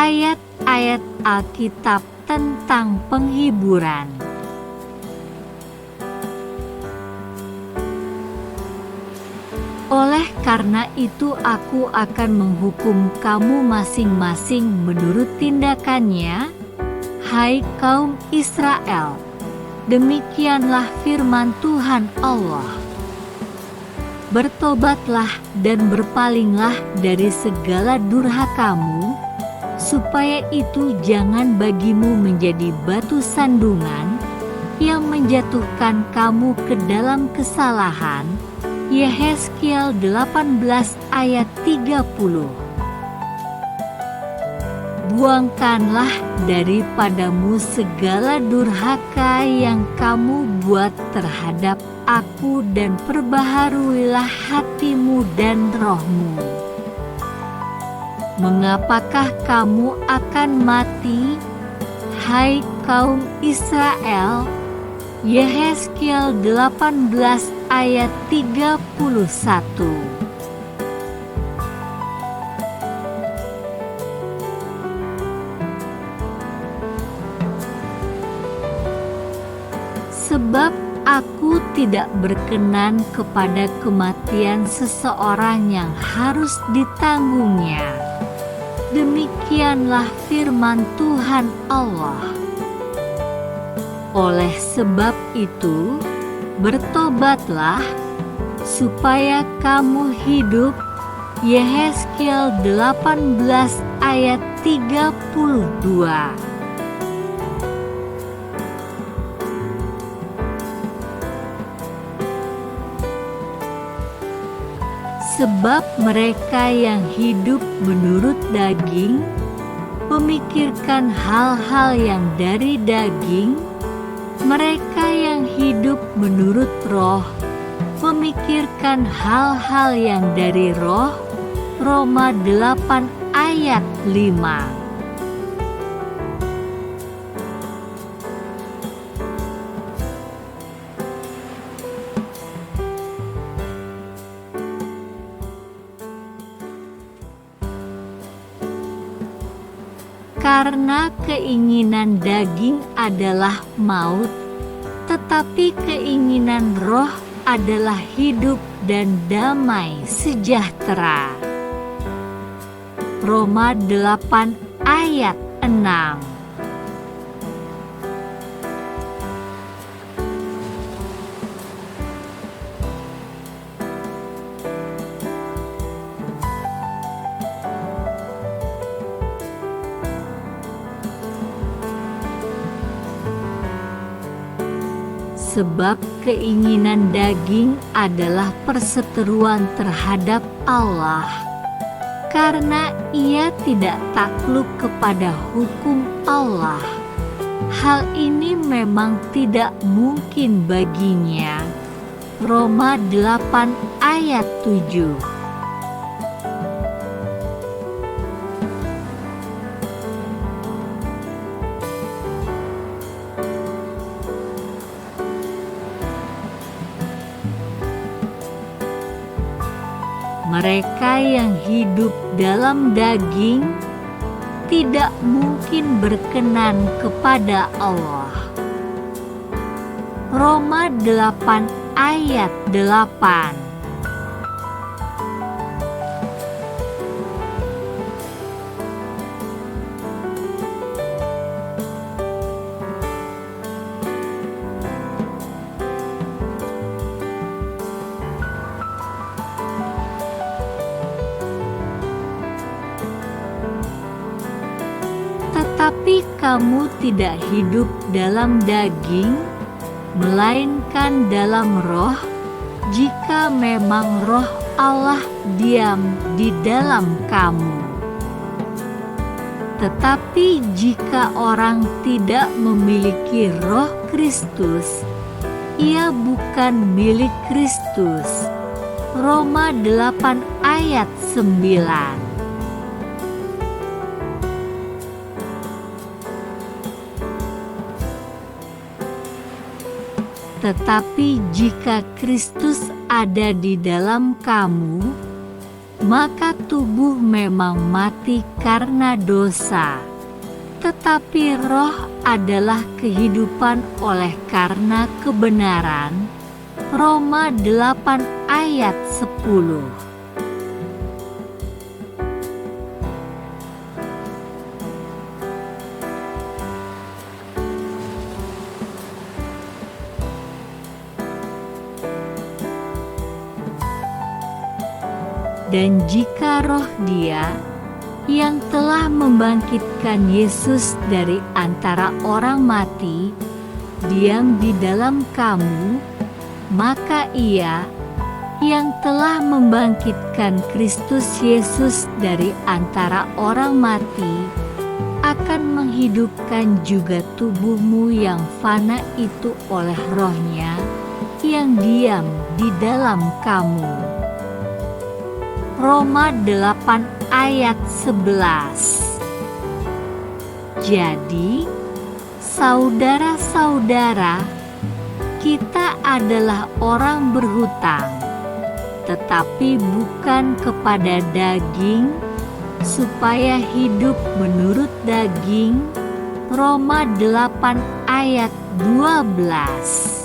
ayat-ayat Alkitab tentang penghiburan. Oleh karena itu aku akan menghukum kamu masing-masing menurut tindakannya, hai kaum Israel. Demikianlah firman Tuhan Allah. Bertobatlah dan berpalinglah dari segala durhakamu, supaya itu jangan bagimu menjadi batu sandungan yang menjatuhkan kamu ke dalam kesalahan. Yehezkiel 18 ayat 30. Buangkanlah daripadamu segala durhaka yang kamu buat terhadap aku dan perbaharuilah hatimu dan rohmu. Mengapakah kamu akan mati, hai kaum Israel? Yehezkiel 18 ayat 31. Sebab aku tidak berkenan kepada kematian seseorang yang harus ditanggungnya. Demikianlah firman Tuhan Allah. Oleh sebab itu, bertobatlah, supaya kamu hidup. Yehezkiel 18 ayat 32. Sebab mereka yang hidup menurut daging, memikirkan hal-hal yang dari daging. Mereka yang hidup menurut roh, memikirkan hal-hal yang dari roh. Roma 8 ayat 5. Karena keinginan daging adalah maut, tetapi keinginan roh adalah hidup dan damai sejahtera. Roma 8 ayat 6. Sebab keinginan daging adalah perseteruan terhadap Allah, karena ia tidak takluk kepada hukum Allah. Hal ini memang tidak mungkin baginya. Roma 8 ayat 7. Mereka yang hidup dalam daging tidak mungkin berkenan kepada Allah. Roma 8 ayat 8. Tetapi kamu tidak hidup dalam daging, melainkan dalam roh, jika memang roh Allah diam di dalam kamu. Tetapi jika orang tidak memiliki roh Kristus, ia bukan milik Kristus. Roma 8 ayat 9. Tetapi jika Kristus ada di dalam kamu, maka tubuh memang mati karena dosa, tetapi roh adalah kehidupan oleh karena kebenaran. Roma 8 ayat 10. Dan jika roh Dia yang telah membangkitkan Yesus dari antara orang mati diam di dalam kamu, maka Ia yang telah membangkitkan Kristus Yesus dari antara orang mati akan menghidupkan juga tubuhmu yang fana itu oleh roh-Nya yang diam di dalam kamu. Roma 8 ayat 11. Jadi, saudara-saudara, kita adalah orang berhutang, tetapi bukan kepada daging, supaya hidup menurut daging. Roma 8 ayat 12.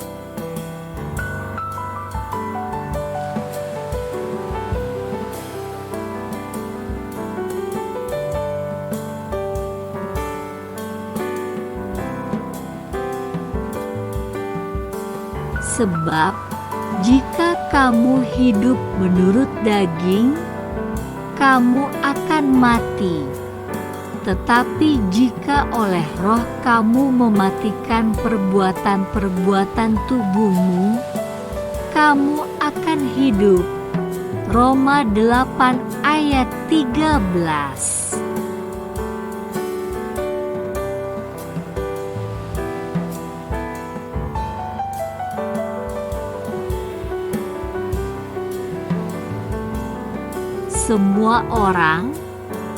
Sebab jika kamu hidup menurut daging, kamu akan mati. Tetapi jika oleh roh kamu mematikan perbuatan-perbuatan tubuhmu, kamu akan hidup. Roma 8 ayat 13. Semua orang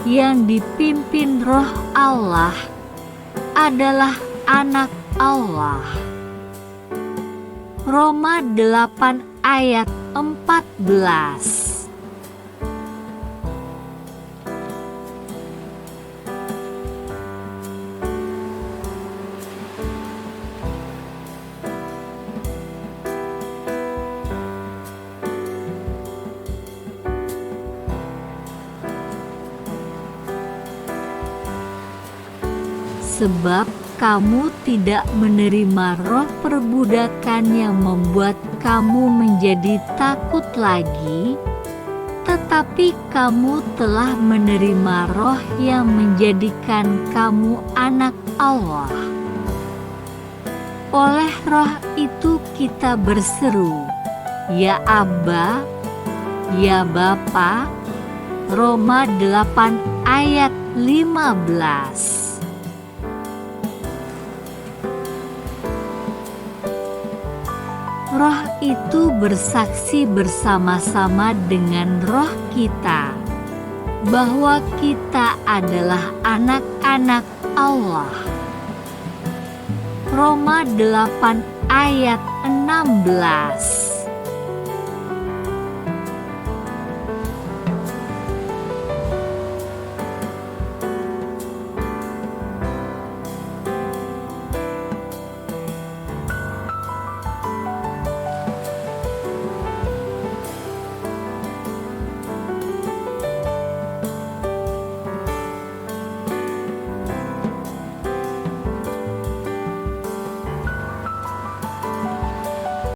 yang dipimpin roh Allah adalah anak Allah. Roma 8 ayat 14. Sebab kamu tidak menerima roh perbudakan yang membuat kamu menjadi takut lagi, tetapi kamu telah menerima roh yang menjadikan kamu anak Allah. Oleh roh itu kita berseru, "Ya Abba, ya Bapa." Roma 8 ayat 15. Roh itu bersaksi bersama-sama dengan roh kita bahwa kita adalah anak-anak Allah. Roma 8 ayat 16.